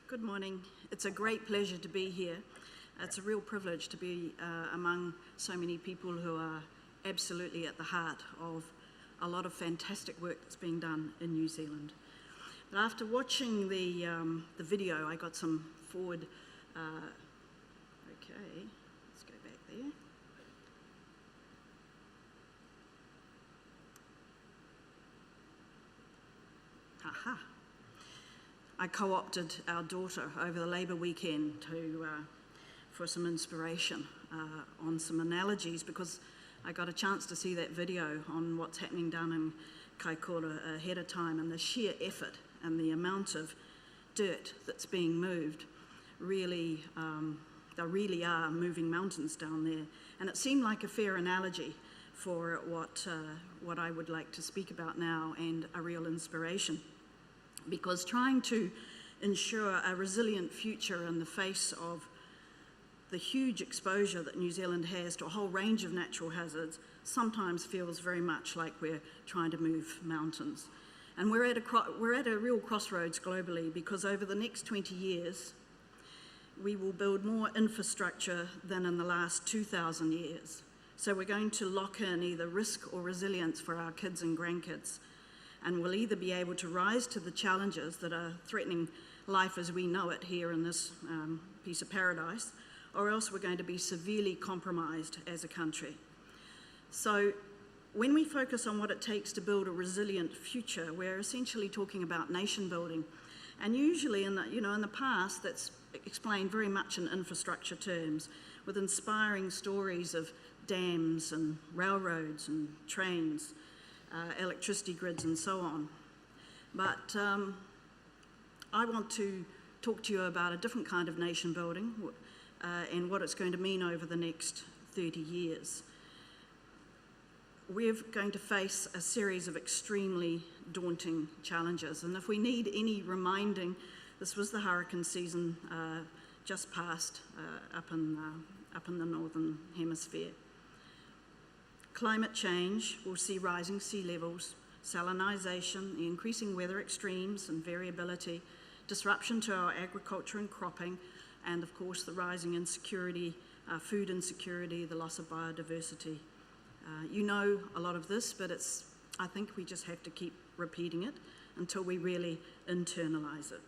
Good morning. It's a great pleasure to be here. It's a real privilege to be among so many people who are absolutely at the heart of a lot of fantastic work that's being done in New Zealand. But after watching the video, I got some forward. Okay, let's go back there. Aha. I co-opted our daughter over the Labour weekend for some inspiration on some analogies, because I got a chance to see that video on what's happening down in Kaikoura ahead of time, and the sheer effort and the amount of dirt that's being moved really, they really are moving mountains down there. And it seemed like a fair analogy for what I would like to speak about now, and a real inspiration. Because trying to ensure a resilient future in the face of the huge exposure that New Zealand has to a whole range of natural hazards sometimes feels very much like we're trying to move mountains. And we're at a real crossroads globally, because over the next 20 years, we will build more infrastructure than in the last 2,000 years. So we're going to lock in either risk or resilience for our kids and grandkids. And we'll either be able to rise to the challenges that are threatening life as we know it here in this piece of paradise, or else we're going to be severely compromised as a country. So when we focus on what it takes to build a resilient future, we're essentially talking about nation building. And usually in the past, that's explained very much in infrastructure terms, with inspiring stories of dams and railroads and trains, electricity grids and so on. But I want to talk to you about a different kind of nation building and what it's going to mean over the next 30 years. We're going to face a series of extremely daunting challenges, and if we need any reminding, this was the hurricane season just passed up in the northern hemisphere. Climate change will see rising sea levels, salinisation, the increasing weather extremes and variability, disruption to our agriculture and cropping, and of course the rising insecurity, food insecurity, the loss of biodiversity. You know a lot of this, but I think we just have to keep repeating it until we really internalise it.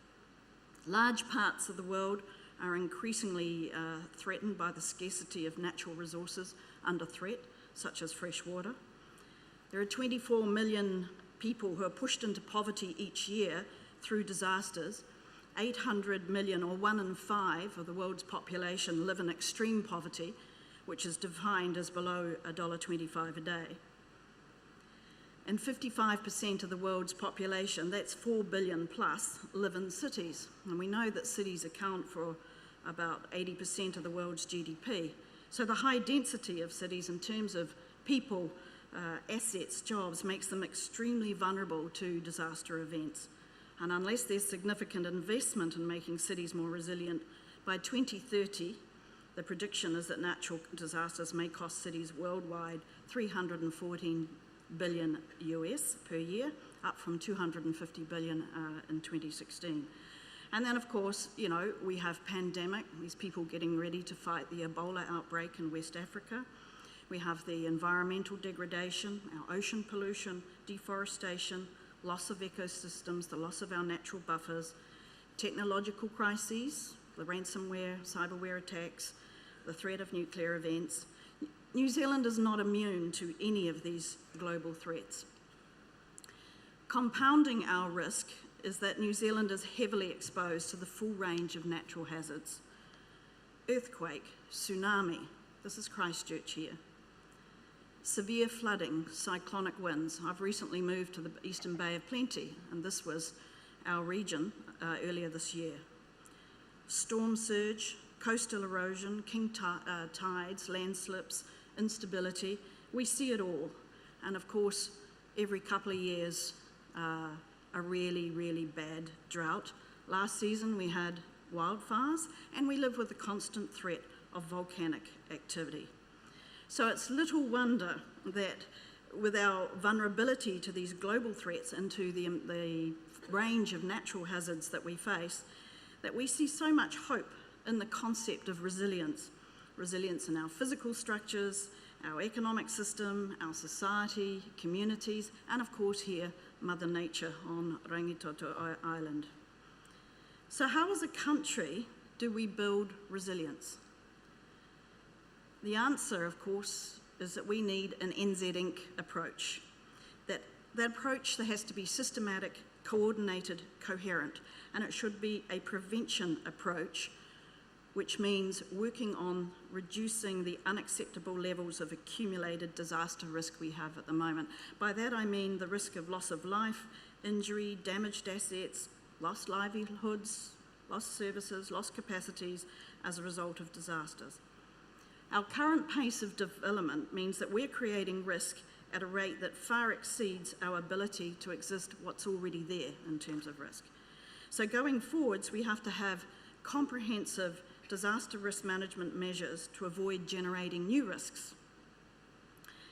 Large parts of the world are increasingly threatened by the scarcity of natural resources under threat, such as fresh water. There are 24 million people who are pushed into poverty each year through disasters. 800 million, or 1 in 5 of the world's population, live in extreme poverty, which is defined as below $1.25 a day. And 55% of the world's population, that's 4 billion plus, live in cities. And we know that cities account for about 80% of the world's GDP. So the high density of cities in terms of people, assets, jobs, makes them extremely vulnerable to disaster events. And unless there's significant investment in making cities more resilient, by 2030, the prediction is that natural disasters may cost cities worldwide $314 billion US per year, up from $250 billion in 2016. And then, of course, we have pandemic, these people getting ready to fight the Ebola outbreak in West Africa. We have the environmental degradation, our ocean pollution, deforestation, loss of ecosystems, the loss of our natural buffers, technological crises, the ransomware, cyberware attacks, the threat of nuclear events. New Zealand is not immune to any of these global threats. Compounding our risk is that New Zealand is heavily exposed to the full range of natural hazards. Earthquake, tsunami, this is Christchurch here. Severe flooding, cyclonic winds. I've recently moved to the Eastern Bay of Plenty, and this was our region earlier this year. Storm surge, coastal erosion, king tides, landslips, instability. We see it all. And of course, every couple of years, a really, really bad drought. Last season we had wildfires, and we live with the constant threat of volcanic activity. So it's little wonder that with our vulnerability to these global threats and to the range of natural hazards that we face, that we see so much hope in the concept of resilience. Resilience in our physical structures, our economic system, our society, communities, and of course here, Mother Nature on Rangitoto Island. So how as a country do we build resilience? The answer, of course, is that we need an NZ Inc. approach. That approach there has to be systematic, coordinated, coherent, and it should be a prevention approach, which means working on reducing the unacceptable levels of accumulated disaster risk we have at the moment. By that I mean the risk of loss of life, injury, damaged assets, lost livelihoods, lost services, lost capacities as a result of disasters. Our current pace of development means that we're creating risk at a rate that far exceeds our ability to exist what's already there in terms of risk. So going forwards, we have to have comprehensive disaster risk management measures to avoid generating new risks.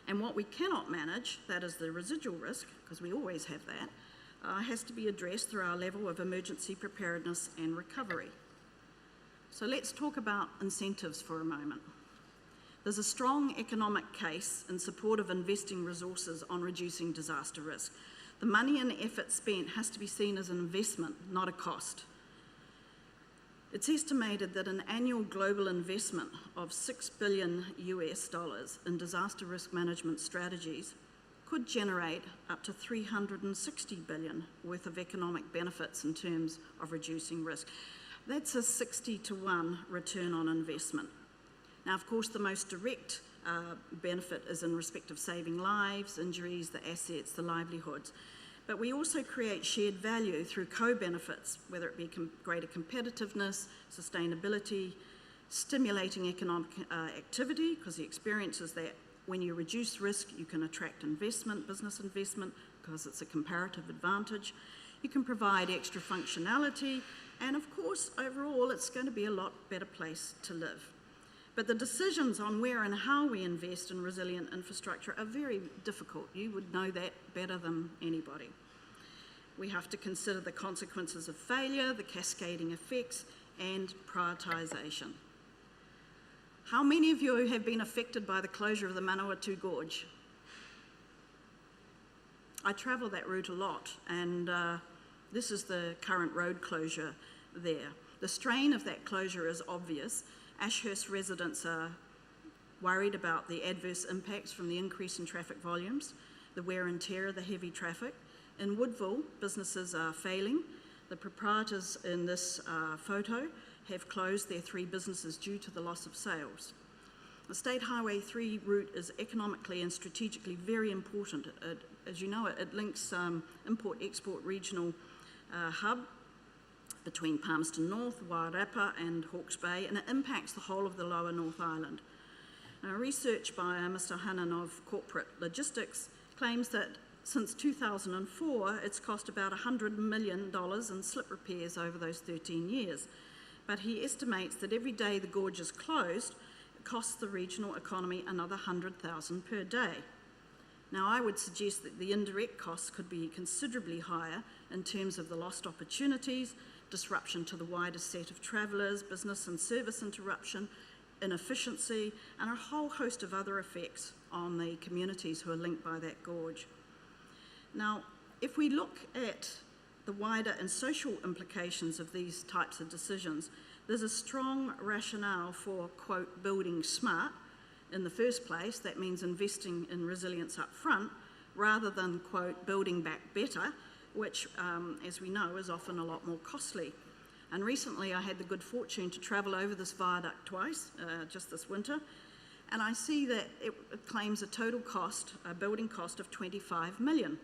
And what we cannot manage, that is the residual risk, because we always have that, has to be addressed through our level of emergency preparedness and recovery. So let's talk about incentives for a moment. There's a strong economic case in support of investing resources on reducing disaster risk. The money and effort spent has to be seen as an investment, not a cost. It's estimated that an annual global investment of $6 billion in disaster risk management strategies could generate up to $360 billion worth of economic benefits in terms of reducing risk. That's a 60-to-1 return on investment. Now, of course, the most direct benefit is in respect of saving lives, injuries, the assets, the livelihoods. But we also create shared value through co-benefits, whether it be greater competitiveness, sustainability, stimulating economic activity, because the experience is that when you reduce risk, you can attract investment, business investment, because it's a comparative advantage. You can provide extra functionality, and of course, overall, it's going to be a lot better place to live. But the decisions on where and how we invest in resilient infrastructure are very difficult. You would know that better than anybody. We have to consider the consequences of failure, the cascading effects, and prioritisation. How many of you have been affected by the closure of the Manawatu Gorge? I travel that route a lot, and this is the current road closure there. The strain of that closure is obvious. Ashurst residents are worried about the adverse impacts from the increase in traffic volumes, the wear and tear of the heavy traffic. In Woodville, businesses are failing. The proprietors in this photo have closed their 3 businesses due to the loss of sales. The State Highway 3 route is economically and strategically very important. As you know, it links import-export regional hub between Palmerston North, Wairarapa and Hawke's Bay, and it impacts the whole of the lower North Island. Research by Mr. Hannan of Corporate Logistics claims that since 2004, it's cost about $100 million in slip repairs over those 13 years. But he estimates that every day the gorge is closed, it costs the regional economy another $100,000 per day. Now, I would suggest that the indirect costs could be considerably higher in terms of the lost opportunities, disruption to the wider set of travellers, business and service interruption, inefficiency, and a whole host of other effects on the communities who are linked by that gorge. Now, if we look at the wider and social implications of these types of decisions, there's a strong rationale for, quote, building smart in the first place. That means investing in resilience up front, rather than, quote, building back better, which, as we know, is often a lot more costly. And recently I had the good fortune to travel over this viaduct twice, just this winter, and I see that it claims a total cost, a building cost of $25 million.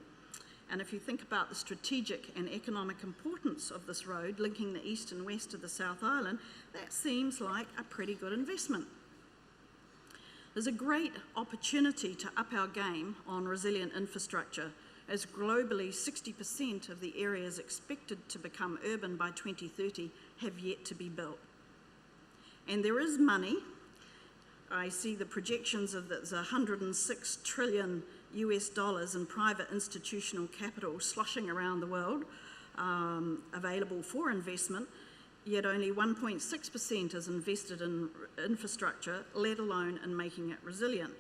And if you think about the strategic and economic importance of this road linking the east and west of the South Island, that seems like a pretty good investment. There's a great opportunity to up our game on resilient infrastructure, as globally 60% of the areas expected to become urban by 2030 have yet to be built. And there is money. I see the projections of there's $106 trillion in private institutional capital sloshing around the world, available for investment. yet only 1.6% is invested in infrastructure, let alone in making it resilient.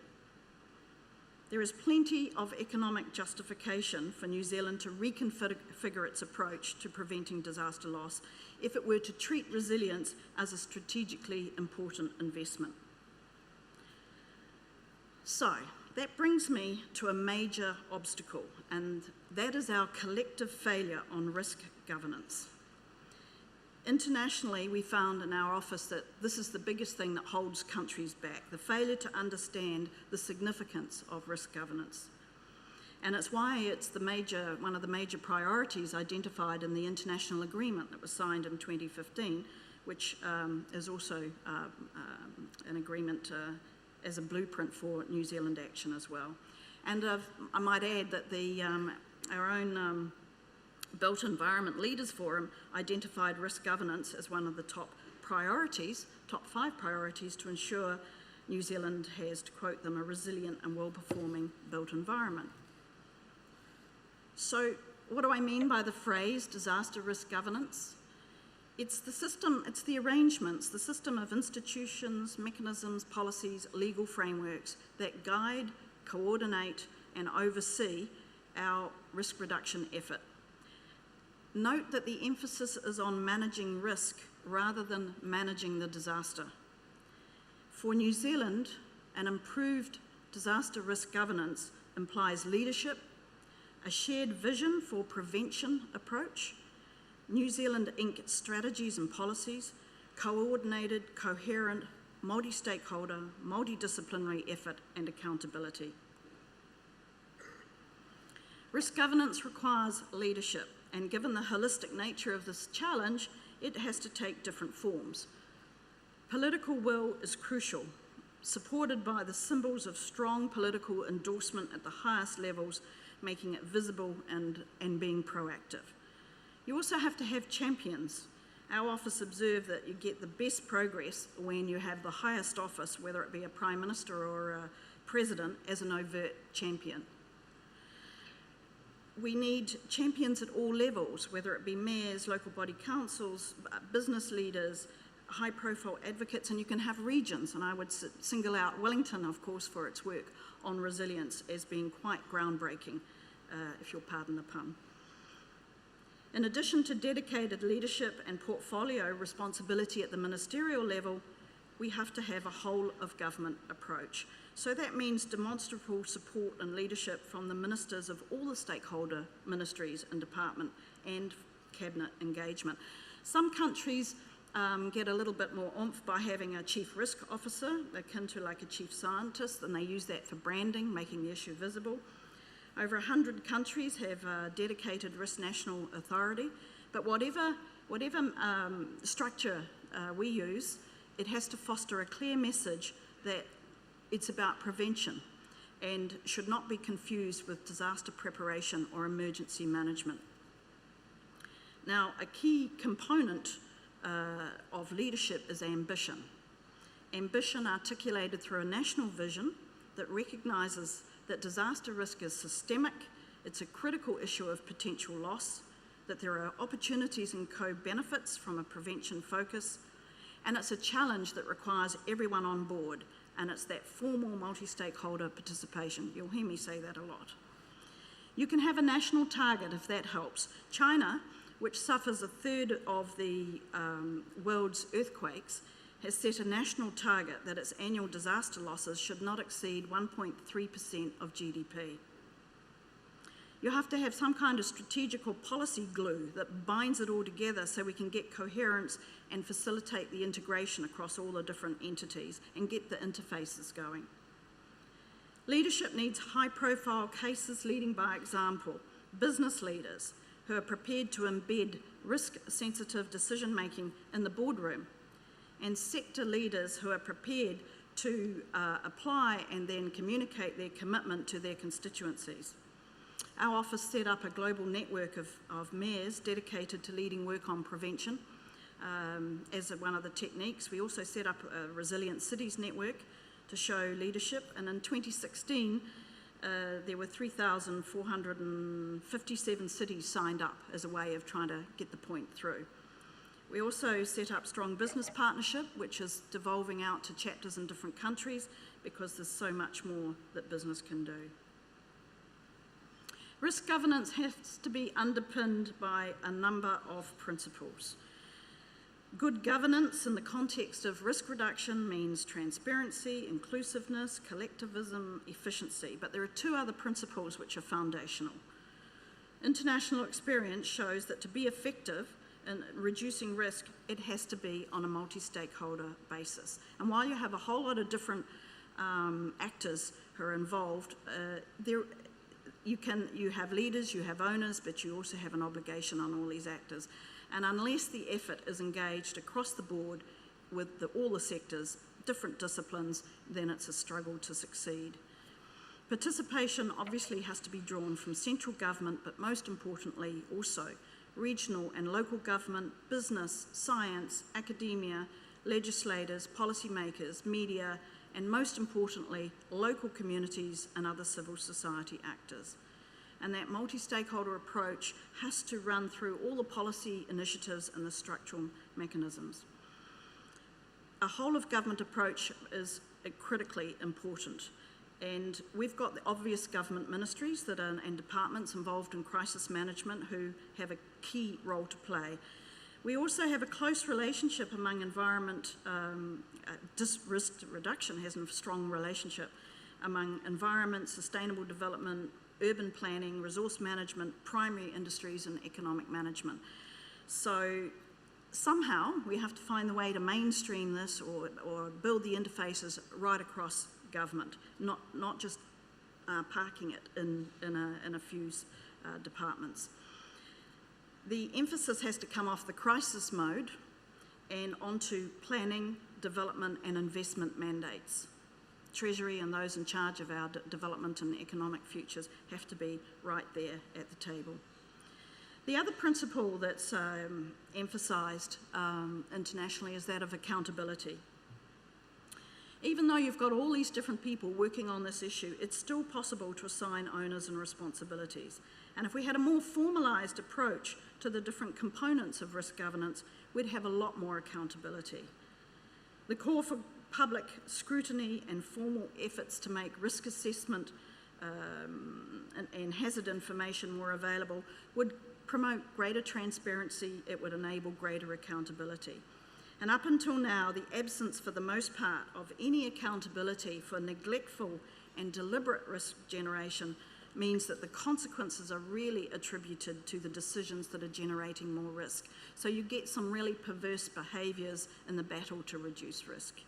There is plenty of economic justification for New Zealand to reconfigure its approach to preventing disaster loss if it were to treat resilience as a strategically important investment. So, that brings me to a major obstacle, and that is our collective failure on risk governance. Internationally, we found in our office that this is the biggest thing that holds countries back, the failure to understand the significance of risk governance. And it's why it's one of the major priorities identified in the international agreement that was signed in 2015, which is also an agreement as a blueprint for New Zealand action as well. And I might add that our own Built Environment Leaders Forum identified risk governance as one of the top 5 priorities to ensure New Zealand has, to quote them, a resilient and well-performing built environment. So what do I mean by the phrase disaster risk governance? It's the system, it's the arrangements, the system of institutions, mechanisms, policies, legal frameworks that guide, coordinate and oversee our risk reduction effort. Note that the emphasis is on managing risk rather than managing the disaster. For New Zealand, an improved disaster risk governance implies leadership, a shared vision for prevention approach, New Zealand Inc. strategies and policies, coordinated, coherent, multi-stakeholder, multidisciplinary effort and accountability. Risk governance requires leadership, and given the holistic nature of this challenge, it has to take different forms. Political will is crucial, supported by the symbols of strong political endorsement at the highest levels, making it visible and being proactive. You also have to have champions. Our office observed that you get the best progress when you have the highest office, whether it be a Prime Minister or a President, as an overt champion. We need champions at all levels, whether it be mayors, local body councils, business leaders, high-profile advocates, and you can have regions, and I would single out Wellington, of course, for its work on resilience as being quite groundbreaking, if you'll pardon the pun. In addition to dedicated leadership and portfolio responsibility at the ministerial level, we have to have a whole-of-government approach. So that means demonstrable support and leadership from the ministers of all the stakeholder ministries and department and cabinet engagement. Some countries get a little bit more oomph by having a chief risk officer, akin to like a chief scientist, and they use that for branding, making the issue visible. Over 100 countries have a dedicated risk national authority, but whatever structure we use, it has to foster a clear message that it's about prevention and should not be confused with disaster preparation or emergency management. Now, a key component of leadership is ambition. Ambition articulated through a national vision that recognises that disaster risk is systemic, it's a critical issue of potential loss, that there are opportunities and co-benefits from a prevention focus, and it's a challenge that requires everyone on board, and it's that formal multi-stakeholder participation. You'll hear me say that a lot. You can have a national target if that helps. China, which suffers a third of the world's earthquakes, has set a national target that its annual disaster losses should not exceed 1.3% of GDP. You have to have some kind of strategic or policy glue that binds it all together so we can get coherence and facilitate the integration across all the different entities and get the interfaces going. Leadership needs high-profile cases leading by example, business leaders who are prepared to embed risk-sensitive decision-making in the boardroom, and sector leaders who are prepared to apply and then communicate their commitment to their constituencies. Our office set up a global network of mayors dedicated to leading work on prevention as one of the techniques. We also set up a Resilient Cities network to show leadership, and in 2016 there were 3,457 cities signed up as a way of trying to get the point through. We also set up strong business partnership, which is devolving out to chapters in different countries because there's so much more that business can do. Risk governance has to be underpinned by a number of principles. Good governance in the context of risk reduction means transparency, inclusiveness, collectivism, efficiency, but there are two other principles which are foundational. International experience shows that to be effective in reducing risk, it has to be on a multi-stakeholder basis. And while you have a whole lot of different actors who are involved, you have leaders, you have owners, but you also have an obligation on all these actors. And unless the effort is engaged across the board with all the sectors, different disciplines, then it's a struggle to succeed. Participation obviously has to be drawn from central government, but most importantly also regional and local government, business, science, academia, legislators, policymakers, media, and most importantly, local communities and other civil society actors. And that multi-stakeholder approach has to run through all the policy initiatives and the structural mechanisms. A whole-of-government approach is critically important. And we've got the obvious government ministries and departments involved in crisis management who have a key role to play. We also have a close relationship among environment, risk reduction has a strong relationship among environment, sustainable development, urban planning, resource management, primary industries and economic management. So somehow we have to find the way to mainstream this or build the interfaces right across government, not just parking it in a few departments. The emphasis has to come off the crisis mode and onto planning, development and investment mandates. Treasury and those in charge of our development and economic futures have to be right there at the table. The other principle that's emphasised internationally is that of accountability. Even though you've got all these different people working on this issue, it's still possible to assign owners and responsibilities. And if we had a more formalised approach to the different components of risk governance, we'd have a lot more accountability. The call for public scrutiny and formal efforts to make risk assessment and hazard information more available would promote greater transparency, it would enable greater accountability. And up until now, the absence for the most part of any accountability for neglectful and deliberate risk generation means that the consequences are really attributed to the decisions that are generating more risk. So you get some really perverse behaviours in the battle to reduce risk.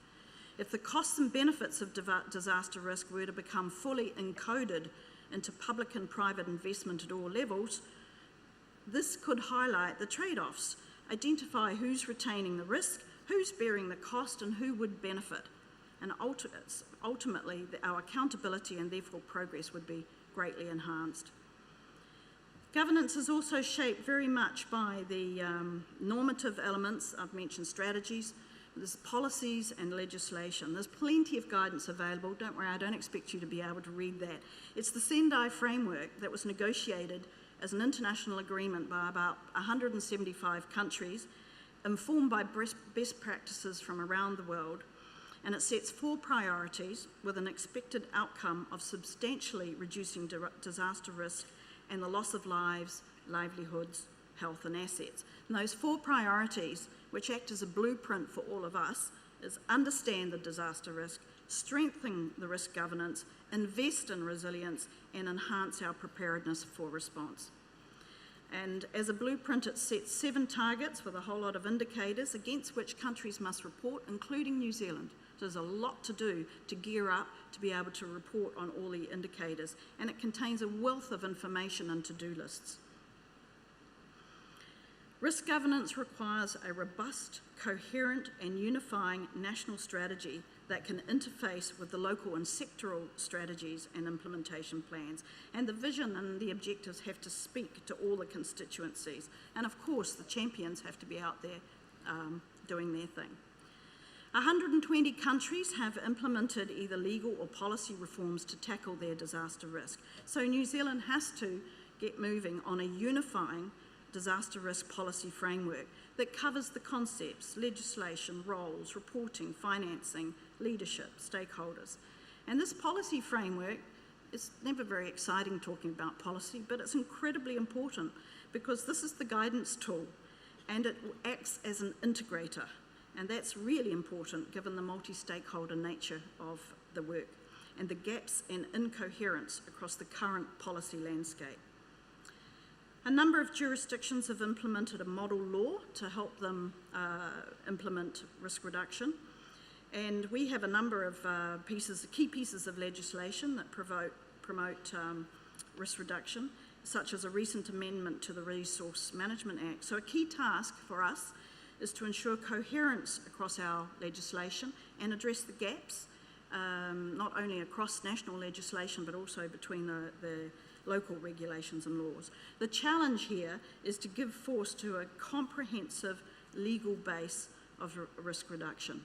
If the costs and benefits of disaster risk were to become fully encoded into public and private investment at all levels, this could highlight the trade-offs, identify who's retaining the risk, who's bearing the cost and who would benefit. And ultimately, our accountability and therefore progress would be greatly enhanced. Governance is also shaped very much by the normative elements. I've mentioned strategies. There's policies and legislation. There's plenty of guidance available. Don't worry, I don't expect you to be able to read that. It's the Sendai framework that was negotiated as an international agreement by about 175 countries, informed by best practices from around the world, and it sets 4 priorities with an expected outcome of substantially reducing disaster risk and the loss of lives, livelihoods, health and assets. And those 4 priorities, which act as a blueprint for all of us, is understand the disaster risk, strengthen the risk governance, invest in resilience, and enhance our preparedness for response. And as a blueprint, it sets 7 targets with a whole lot of indicators against which countries must report, including New Zealand. So there's a lot to do to gear up to be able to report on all the indicators, and it contains a wealth of information and to-do lists. Risk governance requires a robust, coherent and unifying national strategy that can interface with the local and sectoral strategies and implementation plans. And the vision and the objectives have to speak to all the constituencies. And of course, the champions have to be out there doing their thing. 120 countries have implemented either legal or policy reforms to tackle their disaster risk. So New Zealand has to get moving on a unifying disaster risk policy framework that covers the concepts, legislation, roles, reporting, financing, leadership, stakeholders. And this policy framework, it's never very exciting talking about policy, but it's incredibly important because this is the guidance tool and it acts as an integrator. And that's really important given the multi-stakeholder nature of the work and the gaps and incoherence across the current policy landscape. A number of jurisdictions have implemented a model law to help them implement risk reduction. And we have a number of key pieces of legislation that promote risk reduction, such as a recent amendment to the Resource Management Act. So a key task for us is to ensure coherence across our legislation and address the gaps, not only across national legislation, but also between the local regulations and laws. The challenge here is to give force to a comprehensive legal base of risk reduction.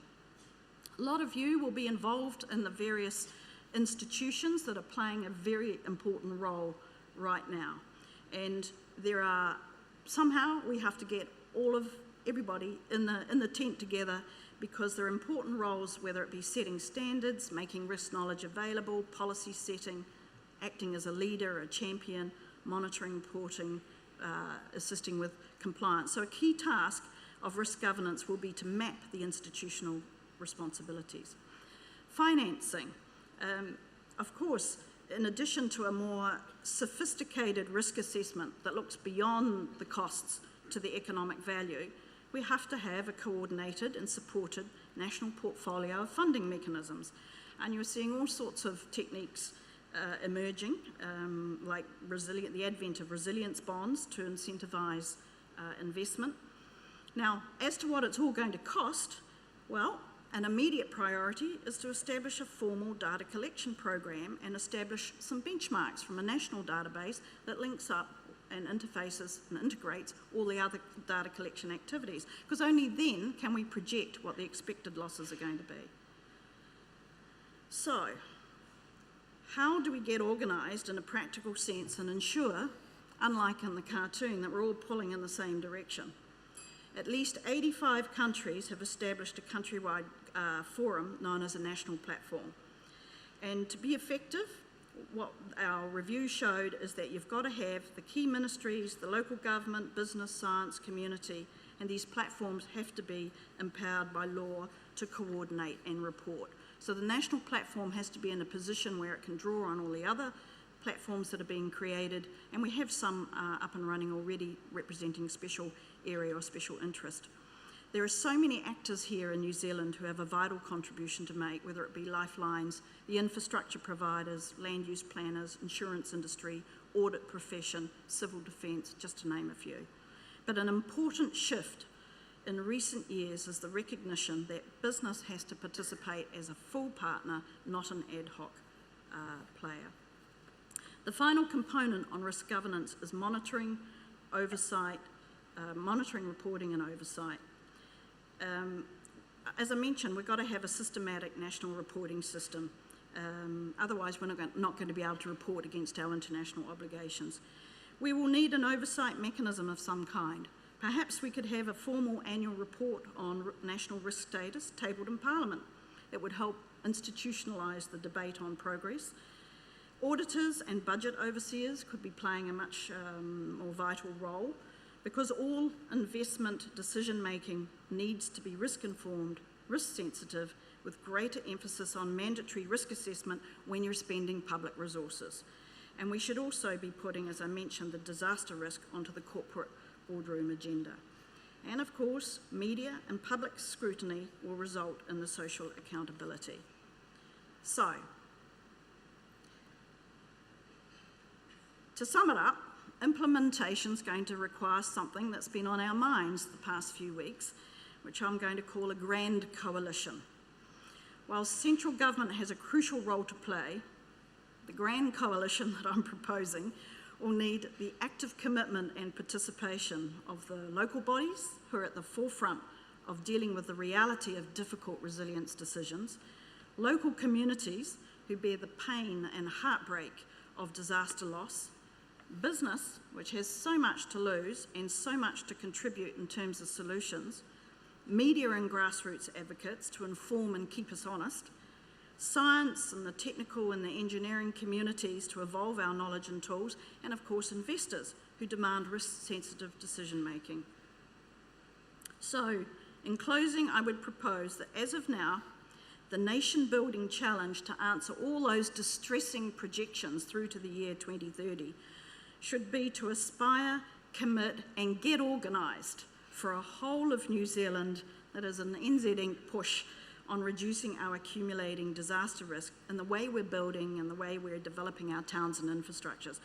A lot of you will be involved in the various institutions that are playing a very important role right now. And somehow we have to get everybody in the tent together because there are important roles, whether it be setting standards, making risk knowledge available, policy setting, acting as a leader, a champion, monitoring, reporting, assisting with compliance. So a key task of risk governance will be to map the institutional responsibilities. Financing. Of course, in addition to a more sophisticated risk assessment that looks beyond the costs to the economic value, we have to have a coordinated and supported national portfolio of funding mechanisms. And you're seeing all sorts of techniques emerging, like the advent of resilience bonds to incentivise investment. Now, as to what it's all going to cost, well, an immediate priority is to establish a formal data collection program and establish some benchmarks from a national database that links up and interfaces and integrates all the other data collection activities, because only then can we project what the expected losses are going to be. So, how do we get organised in a practical sense and ensure, unlike in the cartoon, that we're all pulling in the same direction? At least 85 countries have established a countrywide forum known as a national platform. And to be effective, what our review showed is that you've got to have the key ministries, the local government, business, science, community, and these platforms have to be empowered by law to coordinate and report. So the national platform has to be in a position where it can draw on all the other platforms that are being created, and we have some up and running already representing special area or special interest. There are so many actors here in New Zealand who have a vital contribution to make, whether it be lifelines, the infrastructure providers, land use planners, insurance industry, audit profession, civil defence, just to name a few. But an important shift in recent years is the recognition that business has to participate as a full partner, not an ad hoc player. The final component on risk governance is monitoring, reporting and oversight. As I mentioned, we've got to have a systematic national reporting system. Otherwise, we're not going to be able to report against our international obligations. We will need an oversight mechanism of some kind. Perhaps we could have a formal annual report on national risk status tabled in Parliament. It would help institutionalise the debate on progress. Auditors and budget overseers could be playing a much more vital role because all investment decision-making needs to be risk-informed, risk-sensitive, with greater emphasis on mandatory risk assessment when you're spending public resources. And we should also be putting, as I mentioned, the disaster risk onto the corporate boardroom agenda. And of course, media and public scrutiny will result in the social accountability. So, to sum it up, implementation is going to require something that's been on our minds the past few weeks, which I'm going to call a grand coalition. While central government has a crucial role to play, the grand coalition that I'm proposing will need the active commitment and participation of the local bodies who are at the forefront of dealing with the reality of difficult resilience decisions, local communities who bear the pain and heartbreak of disaster loss, business, which has so much to lose and so much to contribute in terms of solutions, media and grassroots advocates to inform and keep us honest, science and the technical and the engineering communities to evolve our knowledge and tools, and of course investors who demand risk-sensitive decision-making. So, in closing, I would propose that as of now, the nation-building challenge to answer all those distressing projections through to the year 2030 should be to aspire, commit and get organised for a whole of New Zealand that is an NZ Inc. push on reducing our accumulating disaster risk in the way we're building and the way we're developing our towns and infrastructures.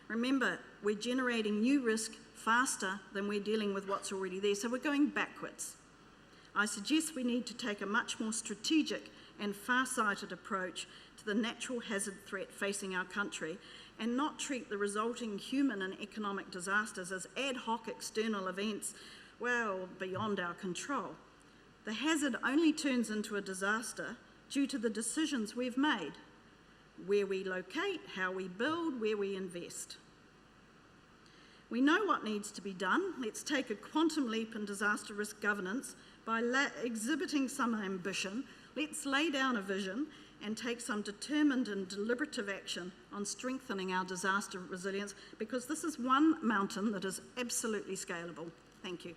Remember, we're generating new risk faster than we're dealing with what's already there, so we're going backwards. I suggest we need to take a much more strategic and far-sighted approach to the natural hazard threat facing our country and not treat the resulting human and economic disasters as ad hoc external events, well, beyond our control. The hazard only turns into a disaster due to the decisions we've made, where we locate, how we build, where we invest. We know what needs to be done. Let's take a quantum leap in disaster risk governance by exhibiting some ambition. Let's lay down a vision and take some determined and deliberative action on strengthening our disaster resilience, because this is one mountain that is absolutely scalable. Thank you.